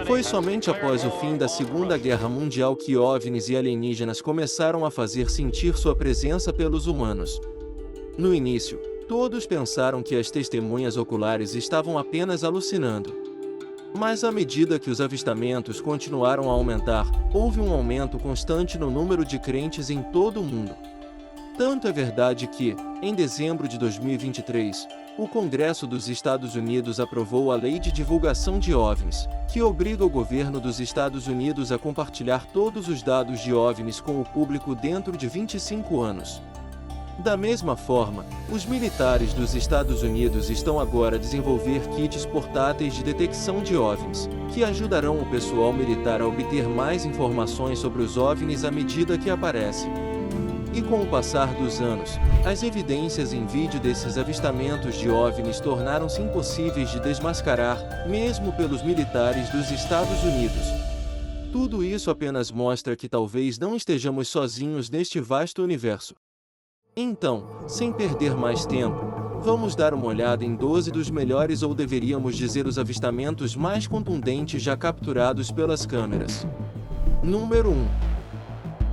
Foi somente após o fim da Segunda Guerra Mundial que OVNIs e alienígenas começaram a fazer sentir sua presença pelos humanos. No início, todos pensaram que as testemunhas oculares estavam apenas alucinando. Mas à medida que os avistamentos continuaram a aumentar, houve um aumento constante no número de crentes em todo o mundo. Tanto é verdade que, em dezembro de 2023, o Congresso dos Estados Unidos aprovou a Lei de Divulgação de OVNIs, que obriga o governo dos Estados Unidos a compartilhar todos os dados de OVNIs com o público dentro de 25 anos. Da mesma forma, os militares dos Estados Unidos estão agora a desenvolver kits portáteis de detecção de OVNIs, que ajudarão o pessoal militar a obter mais informações sobre os OVNIs à medida que aparecem. E com o passar dos anos, as evidências em vídeo desses avistamentos de OVNIs tornaram-se impossíveis de desmascarar, mesmo pelos militares dos Estados Unidos. Tudo isso apenas mostra que talvez não estejamos sozinhos neste vasto universo. Então, sem perder mais tempo, vamos dar uma olhada em 12 dos melhores, ou deveríamos dizer os avistamentos mais contundentes já capturados pelas câmeras. Número 1.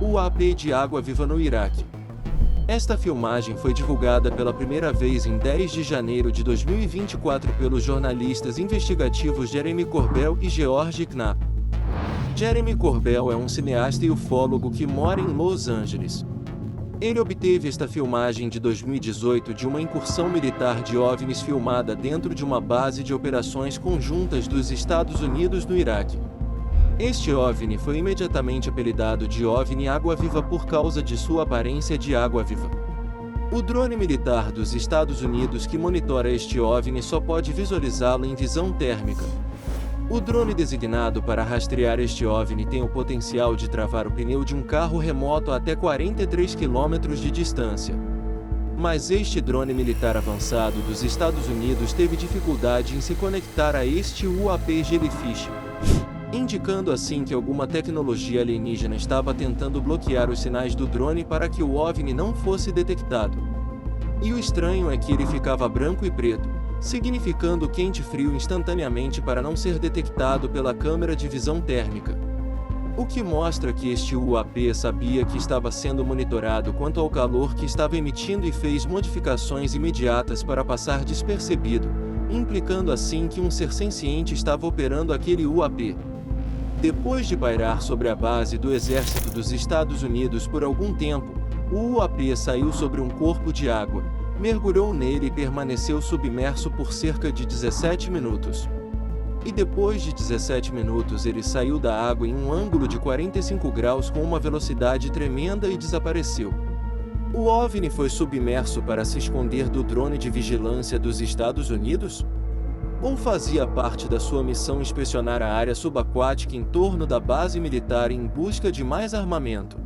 O UAP de água viva no Iraque. Esta filmagem foi divulgada pela primeira vez em 10 de janeiro de 2024 pelos jornalistas investigativos Jeremy Corbell e George Knapp. Jeremy Corbell é um cineasta e ufólogo que mora em Los Angeles. Ele obteve esta filmagem de 2018 de uma incursão militar de OVNIs filmada dentro de uma base de operações conjuntas dos Estados Unidos no Iraque. Este OVNI foi imediatamente apelidado de OVNI água-viva por causa de sua aparência de água-viva. O drone militar dos Estados Unidos que monitora este OVNI só pode visualizá-lo em visão térmica. O drone designado para rastrear este OVNI tem o potencial de travar o pneu de um carro remoto a até 43 km de distância. Mas este drone militar avançado dos Estados Unidos teve dificuldade em se conectar a este UAP Jellyfish, indicando assim que alguma tecnologia alienígena estava tentando bloquear os sinais do drone para que o OVNI não fosse detectado. E o estranho é que ele ficava branco e preto, significando quente e frio instantaneamente para não ser detectado pela câmera de visão térmica. O que mostra que este UAP sabia que estava sendo monitorado quanto ao calor que estava emitindo e fez modificações imediatas para passar despercebido, implicando assim que um ser senciente estava operando aquele UAP. Depois de pairar sobre a base do exército dos Estados Unidos por algum tempo, o UAP saiu sobre um corpo de água, mergulhou nele e permaneceu submerso por cerca de 17 minutos. E depois de 17 minutos ele saiu da água em um ângulo de 45 graus com uma velocidade tremenda e desapareceu. O OVNI foi submerso para se esconder do drone de vigilância dos Estados Unidos? Ou fazia parte da sua missão inspecionar a área subaquática em torno da base militar em busca de mais armamento?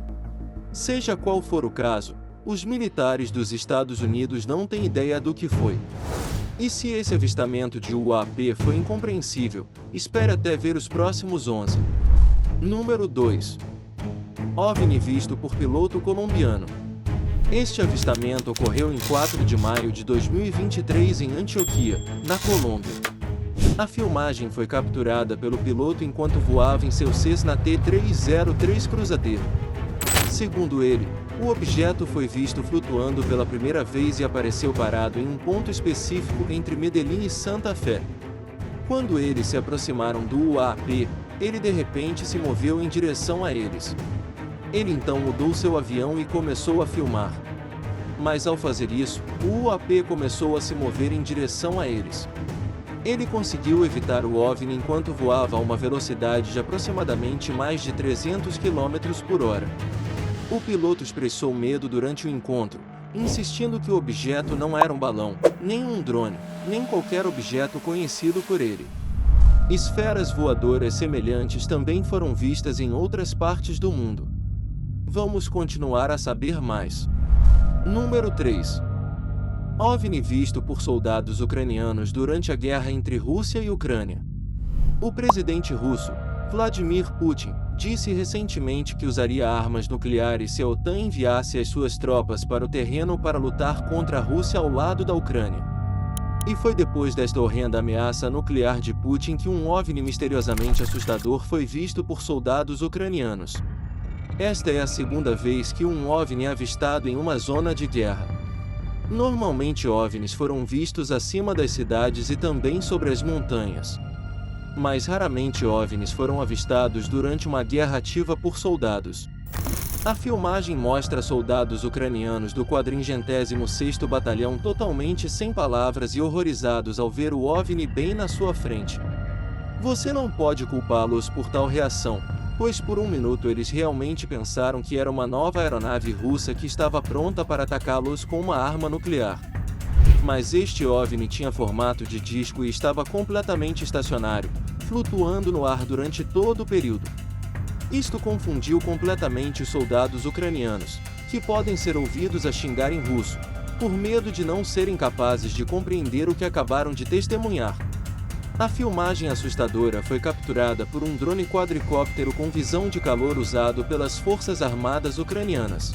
Seja qual for o caso, os militares dos Estados Unidos não têm ideia do que foi. E se esse avistamento de UAP foi incompreensível, espere até ver os próximos 11. Número 2. OVNI visto por piloto colombiano. Este avistamento ocorreu em 4 de maio de 2023 em Antioquia, na Colômbia. A filmagem foi capturada pelo piloto enquanto voava em seu Cessna T-303 Crusader. Segundo ele, o objeto foi visto flutuando pela primeira vez e apareceu parado em um ponto específico entre Medellín e Santa Fé. Quando eles se aproximaram do UAP, ele de repente se moveu em direção a eles. Ele então mudou seu avião e começou a filmar. Mas ao fazer isso, o UAP começou a se mover em direção a eles. Ele conseguiu evitar o OVNI enquanto voava a uma velocidade de aproximadamente mais de 300 km por hora. O piloto expressou medo durante o encontro, insistindo que o objeto não era um balão, nem um drone, nem qualquer objeto conhecido por ele. Esferas voadoras semelhantes também foram vistas em outras partes do mundo. Vamos continuar a saber mais. Número 3. OVNI visto por soldados ucranianos durante a guerra entre Rússia e Ucrânia. O presidente russo, Vladimir Putin, disse recentemente que usaria armas nucleares se a OTAN enviasse as suas tropas para o terreno para lutar contra a Rússia ao lado da Ucrânia. E foi depois desta horrenda ameaça nuclear de Putin que um OVNI misteriosamente assustador foi visto por soldados ucranianos. Esta é a segunda vez que um OVNI é avistado em uma zona de guerra. Normalmente OVNIs foram vistos acima das cidades e também sobre as montanhas. Mas raramente OVNIs foram avistados durante uma guerra ativa por soldados. A filmagem mostra soldados ucranianos do 46º Batalhão totalmente sem palavras e horrorizados ao ver o OVNI bem na sua frente. Você não pode culpá-los por tal reação, pois por um minuto eles realmente pensaram que era uma nova aeronave russa que estava pronta para atacá-los com uma arma nuclear. Mas este OVNI tinha formato de disco e estava completamente estacionário, flutuando no ar durante todo o período. Isto confundiu completamente os soldados ucranianos, que podem ser ouvidos a xingar em russo, por medo de não serem capazes de compreender o que acabaram de testemunhar. A filmagem assustadora foi capturada por um drone quadricóptero com visão de calor usado pelas Forças Armadas ucranianas.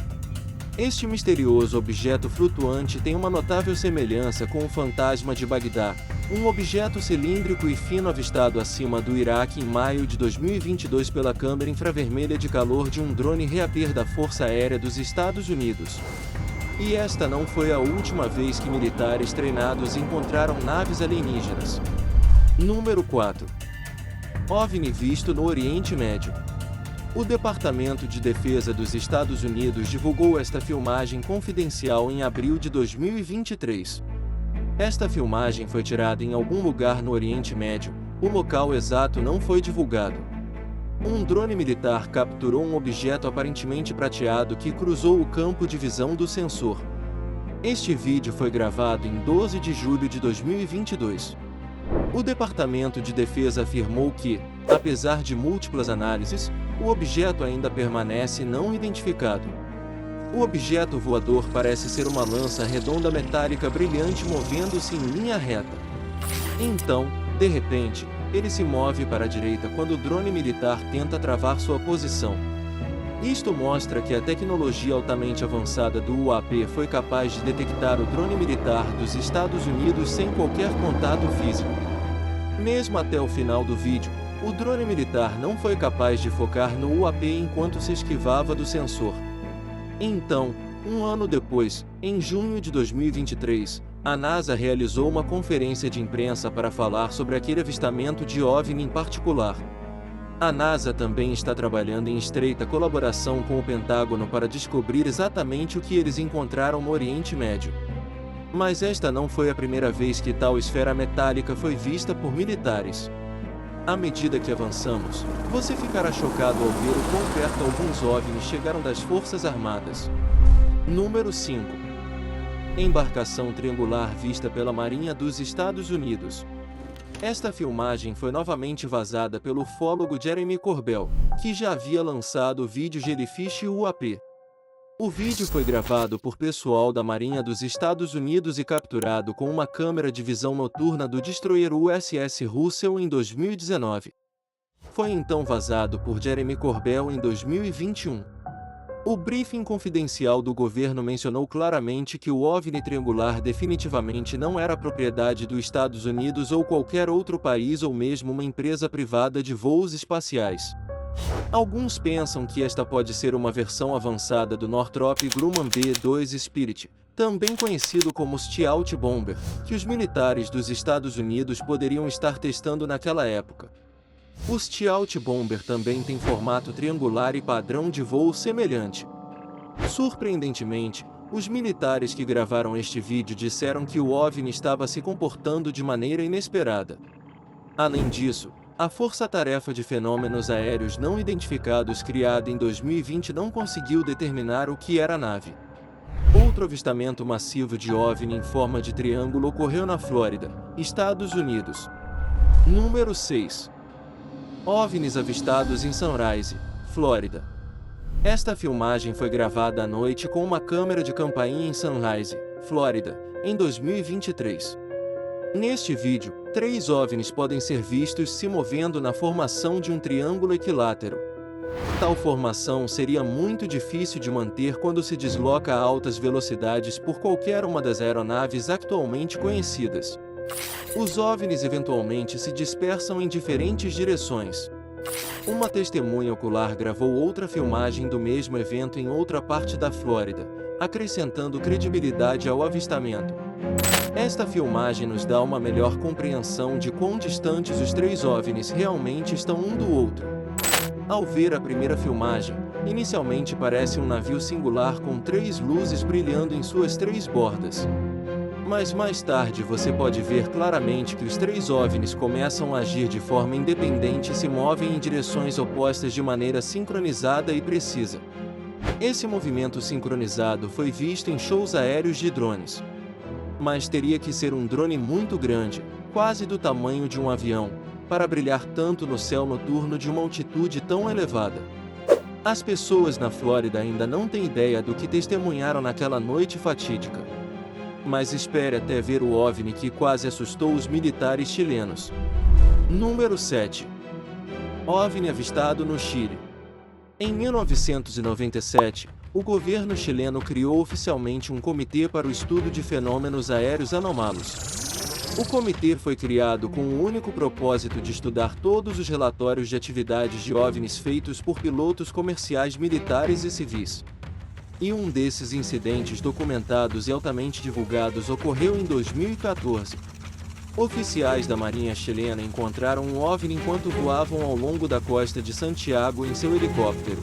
Este misterioso objeto flutuante tem uma notável semelhança com o Fantasma de Bagdá, um objeto cilíndrico e fino avistado acima do Iraque em maio de 2022 pela câmera infravermelha de calor de um drone Reaper da Força Aérea dos Estados Unidos. E esta não foi a última vez que militares treinados encontraram naves alienígenas. Número 4. OVNI visto no Oriente Médio. O Departamento de Defesa dos Estados Unidos divulgou esta filmagem confidencial em abril de 2023. Esta filmagem foi tirada em algum lugar no Oriente Médio, o local exato não foi divulgado. Um drone militar capturou um objeto aparentemente prateado que cruzou o campo de visão do sensor. Este vídeo foi gravado em 12 de julho de 2022. O Departamento de Defesa afirmou que, apesar de múltiplas análises, o objeto ainda permanece não identificado. O objeto voador parece ser uma lança redonda metálica brilhante movendo-se em linha reta. Então, de repente, ele se move para a direita quando o drone militar tenta travar sua posição. Isto mostra que a tecnologia altamente avançada do UAP foi capaz de detectar o drone militar dos Estados Unidos sem qualquer contato físico. Mesmo até o final do vídeo, o drone militar não foi capaz de focar no UAP enquanto se esquivava do sensor. Então, um ano depois, em junho de 2023, a NASA realizou uma conferência de imprensa para falar sobre aquele avistamento de OVNI em particular. A NASA também está trabalhando em estreita colaboração com o Pentágono para descobrir exatamente o que eles encontraram no Oriente Médio. Mas esta não foi a primeira vez que tal esfera metálica foi vista por militares. À medida que avançamos, você ficará chocado ao ver o quão perto alguns OVNIs chegaram das Forças Armadas. Número 5. Embarcação triangular vista pela Marinha dos Estados Unidos. Esta filmagem foi novamente vazada pelo ufólogo Jeremy Corbell, que já havia lançado o vídeo Jellyfish UAP. O vídeo foi gravado por pessoal da Marinha dos Estados Unidos e capturado com uma câmera de visão noturna do destroyer USS Russell em 2019. Foi então vazado por Jeremy Corbell em 2021. O briefing confidencial do governo mencionou claramente que o OVNI triangular definitivamente não era propriedade dos Estados Unidos ou qualquer outro país ou mesmo uma empresa privada de voos espaciais. Alguns pensam que esta pode ser uma versão avançada do Northrop Grumman B-2 Spirit, também conhecido como Stealth Bomber, que os militares dos Estados Unidos poderiam estar testando naquela época. O Stealth Bomber também tem formato triangular e padrão de voo semelhante. Surpreendentemente, os militares que gravaram este vídeo disseram que o OVNI estava se comportando de maneira inesperada. Além disso, a Força-Tarefa de Fenômenos Aéreos Não Identificados criada em 2020 não conseguiu determinar o que era a nave. Outro avistamento massivo de OVNI em forma de triângulo ocorreu na Flórida, Estados Unidos. Número 6. OVNIs avistados em Sunrise, Flórida. Esta filmagem foi gravada à noite com uma câmera de campainha em Sunrise, Flórida, em 2023. Neste vídeo, 3 OVNIs podem ser vistos se movendo na formação de um triângulo equilátero. Tal formação seria muito difícil de manter quando se desloca a altas velocidades por qualquer uma das aeronaves atualmente conhecidas. Os OVNIs eventualmente se dispersam em diferentes direções. Uma testemunha ocular gravou outra filmagem do mesmo evento em outra parte da Flórida, acrescentando credibilidade ao avistamento. Esta filmagem nos dá uma melhor compreensão de quão distantes os 3 OVNIs realmente estão um do outro. Ao ver a primeira filmagem, inicialmente parece um navio singular com 3 luzes brilhando em suas 3 bordas. Mas mais tarde você pode ver claramente que os 3 OVNIs começam a agir de forma independente e se movem em direções opostas de maneira sincronizada e precisa. Esse movimento sincronizado foi visto em shows aéreos de drones. Mas teria que ser um drone muito grande, quase do tamanho de um avião, para brilhar tanto no céu noturno de uma altitude tão elevada. As pessoas na Flórida ainda não têm ideia do que testemunharam naquela noite fatídica. Mas espere até ver o OVNI que quase assustou os militares chilenos. Número 7. OVNI avistado no Chile. Em 1997, o governo chileno criou oficialmente um comitê para o estudo de fenômenos aéreos anômalos. O comitê foi criado com o único propósito de estudar todos os relatórios de atividades de OVNIs feitos por pilotos comerciais militares e civis. E um desses incidentes documentados e altamente divulgados ocorreu em 2014. Oficiais da Marinha chilena encontraram um OVNI enquanto voavam ao longo da costa de Santiago em seu helicóptero.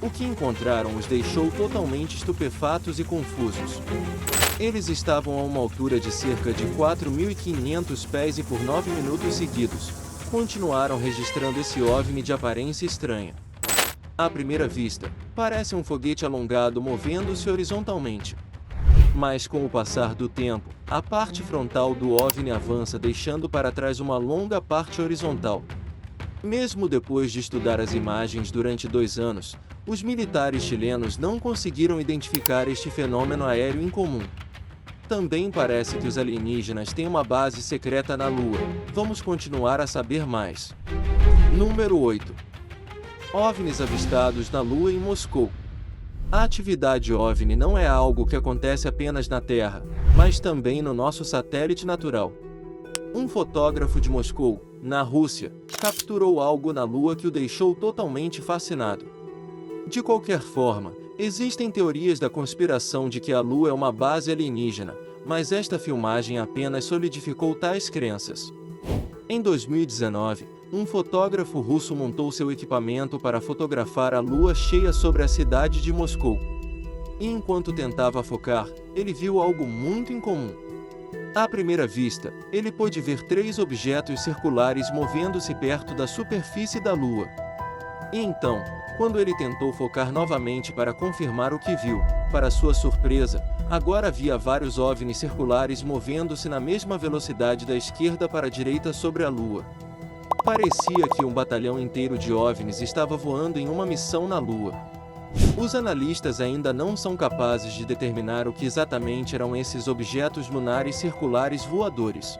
O que encontraram os deixou totalmente estupefatos e confusos. Eles estavam a uma altura de cerca de 4.500 pés e por 9 minutos seguidos, continuaram registrando esse OVNI de aparência estranha. À primeira vista, parece um foguete alongado movendo-se horizontalmente. Mas com o passar do tempo, a parte frontal do OVNI avança deixando para trás uma longa parte horizontal. Mesmo depois de estudar as imagens durante 2 anos, os militares chilenos não conseguiram identificar este fenômeno aéreo incomum. Também parece que os alienígenas têm uma base secreta na Lua. Vamos continuar a saber mais. Número 8. OVNIs avistados na Lua em Moscou. A atividade OVNI não é algo que acontece apenas na Terra, mas também no nosso satélite natural. Um fotógrafo de Moscou, na Rússia, capturou algo na Lua que o deixou totalmente fascinado. De qualquer forma, existem teorias da conspiração de que a Lua é uma base alienígena, mas esta filmagem apenas solidificou tais crenças. Em 2019, um fotógrafo russo montou seu equipamento para fotografar a lua cheia sobre a cidade de Moscou. E enquanto tentava focar, ele viu algo muito incomum. À primeira vista, ele pôde ver 3 objetos circulares movendo-se perto da superfície da lua. E então, quando ele tentou focar novamente para confirmar o que viu, para sua surpresa, agora havia vários OVNIs circulares movendo-se na mesma velocidade da esquerda para a direita sobre a lua. Parecia que um batalhão inteiro de OVNIs estava voando em uma missão na Lua. Os analistas ainda não são capazes de determinar o que exatamente eram esses objetos lunares circulares voadores.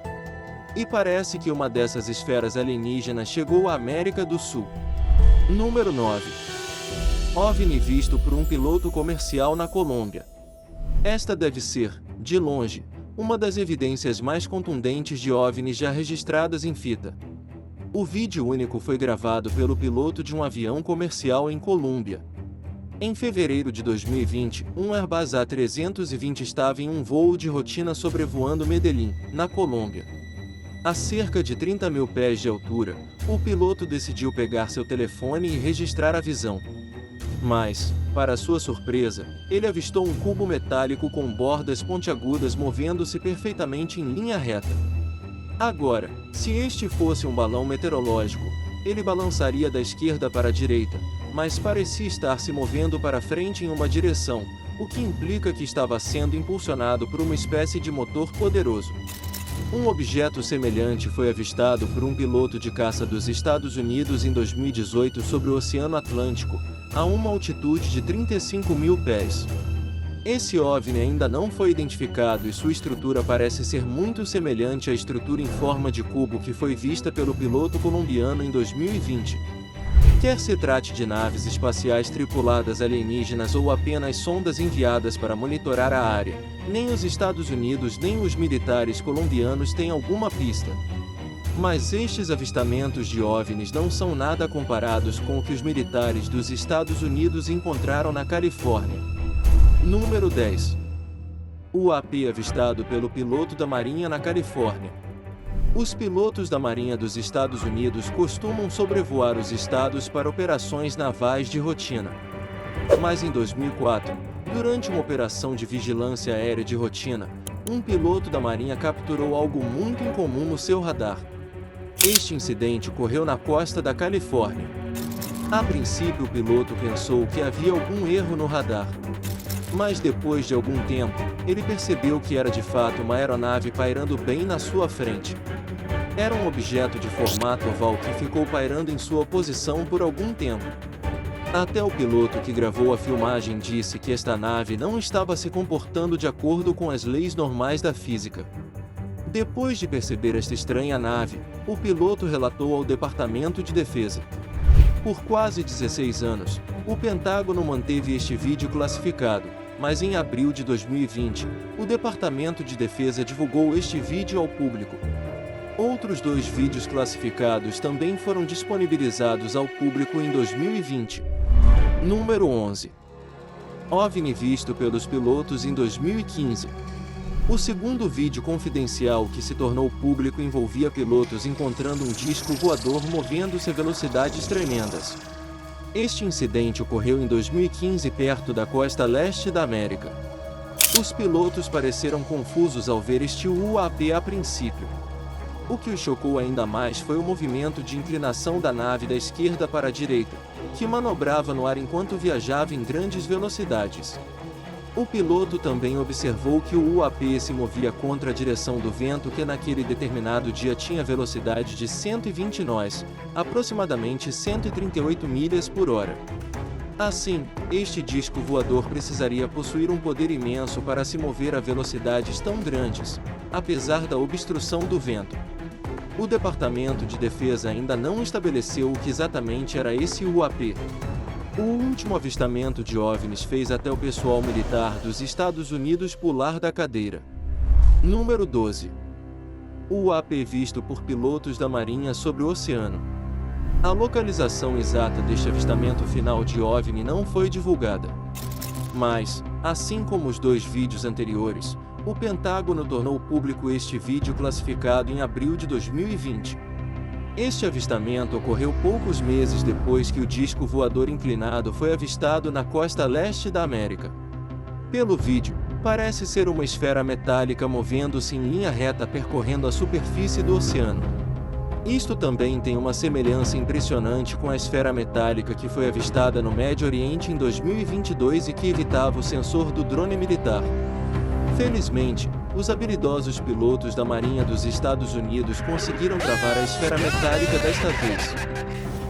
E parece que uma dessas esferas alienígenas chegou à América do Sul. Número 9. OVNI visto por um piloto comercial na Colômbia. Esta deve ser, de longe, uma das evidências mais contundentes de OVNIs já registradas em fita. O vídeo único foi gravado pelo piloto de um avião comercial em Colômbia. Em fevereiro de 2020, um Airbus A320 estava em um voo de rotina sobrevoando Medellín, na Colômbia. A cerca de 30 mil pés de altura, o piloto decidiu pegar seu telefone e registrar a visão. Mas, para sua surpresa, ele avistou um cubo metálico com bordas pontiagudas movendo-se perfeitamente em linha reta. Agora, se este fosse um balão meteorológico, ele balançaria da esquerda para a direita, mas parecia estar se movendo para frente em uma direção, o que implica que estava sendo impulsionado por uma espécie de motor poderoso. Um objeto semelhante foi avistado por um piloto de caça dos Estados Unidos em 2018 sobre o Oceano Atlântico, a uma altitude de 35 mil pés. Esse OVNI ainda não foi identificado e sua estrutura parece ser muito semelhante à estrutura em forma de cubo que foi vista pelo piloto colombiano em 2020. Quer se trate de naves espaciais tripuladas alienígenas ou apenas sondas enviadas para monitorar a área, nem os Estados Unidos nem os militares colombianos têm alguma pista. Mas estes avistamentos de OVNIs não são nada comparados com o que os militares dos Estados Unidos encontraram na Califórnia. Número 10. UAP avistado pelo piloto da Marinha na Califórnia. Os pilotos da Marinha dos Estados Unidos costumam sobrevoar os estados para operações navais de rotina. Mas em 2004, durante uma operação de vigilância aérea de rotina, um piloto da Marinha capturou algo muito incomum no seu radar. Este incidente ocorreu na costa da Califórnia. A princípio, o piloto pensou que havia algum erro no radar. Mas depois de algum tempo, ele percebeu que era de fato uma aeronave pairando bem na sua frente. Era um objeto de formato oval que ficou pairando em sua posição por algum tempo. Até o piloto que gravou a filmagem disse que esta nave não estava se comportando de acordo com as leis normais da física. Depois de perceber esta estranha nave, o piloto relatou ao Departamento de Defesa. Por quase 16 anos, o Pentágono manteve este vídeo classificado, mas em abril de 2020, o Departamento de Defesa divulgou este vídeo ao público. Outros 2 vídeos classificados também foram disponibilizados ao público em 2020. Número 11. OVNI visto pelos pilotos em 2015. O segundo vídeo confidencial que se tornou público envolvia pilotos encontrando um disco voador movendo-se a velocidades tremendas. Este incidente ocorreu em 2015 perto da costa leste da América. Os pilotos pareceram confusos ao ver este UAP a princípio. O que os chocou ainda mais foi o movimento de inclinação da nave da esquerda para a direita, que manobrava no ar enquanto viajava em grandes velocidades. O piloto também observou que o UAP se movia contra a direção do vento que naquele determinado dia tinha velocidade de 120 nós, aproximadamente 138 milhas por hora. Assim, este disco voador precisaria possuir um poder imenso para se mover a velocidades tão grandes, apesar da obstrução do vento. O Departamento de Defesa ainda não estabeleceu o que exatamente era esse UAP. O último avistamento de OVNIs fez até o pessoal militar dos Estados Unidos pular da cadeira. Número 12. UAP visto por pilotos da Marinha sobre o oceano. A localização exata deste avistamento final de OVNI não foi divulgada. Mas, assim como os 2 vídeos anteriores, o Pentágono tornou público este vídeo classificado em abril de 2020. Este avistamento ocorreu poucos meses depois que o disco voador inclinado foi avistado na costa leste da América. Pelo vídeo, parece ser uma esfera metálica movendo-se em linha reta percorrendo a superfície do oceano. Isto também tem uma semelhança impressionante com a esfera metálica que foi avistada no Médio Oriente em 2022 e que evitava o sensor do drone militar. Felizmente, os habilidosos pilotos da Marinha dos Estados Unidos conseguiram travar a esfera metálica desta vez.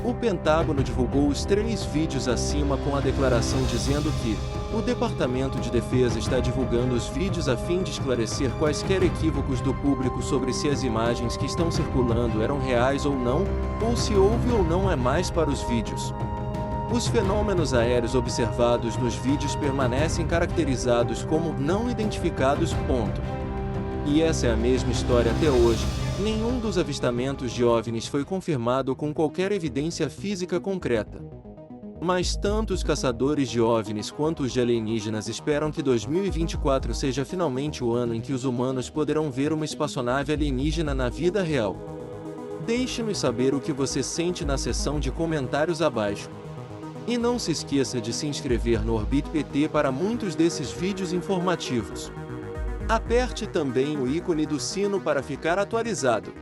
O Pentágono divulgou os 3 vídeos acima com a declaração dizendo que o Departamento de Defesa está divulgando os vídeos a fim de esclarecer quaisquer equívocos do público sobre se as imagens que estão circulando eram reais ou não, ou se houve ou não é mais para os vídeos. Os fenômenos aéreos observados nos vídeos permanecem caracterizados como não identificados. E essa é a mesma história até hoje. Nenhum dos avistamentos de OVNIs foi confirmado com qualquer evidência física concreta. Mas tanto os caçadores de OVNIs quanto os de alienígenas esperam que 2024 seja finalmente o ano em que os humanos poderão ver uma espaçonave alienígena na vida real. Deixe-nos saber o que você sente na seção de comentários abaixo. E não se esqueça de se inscrever no Orbit PT para muitos desses vídeos informativos. Aperte também o ícone do sino para ficar atualizado.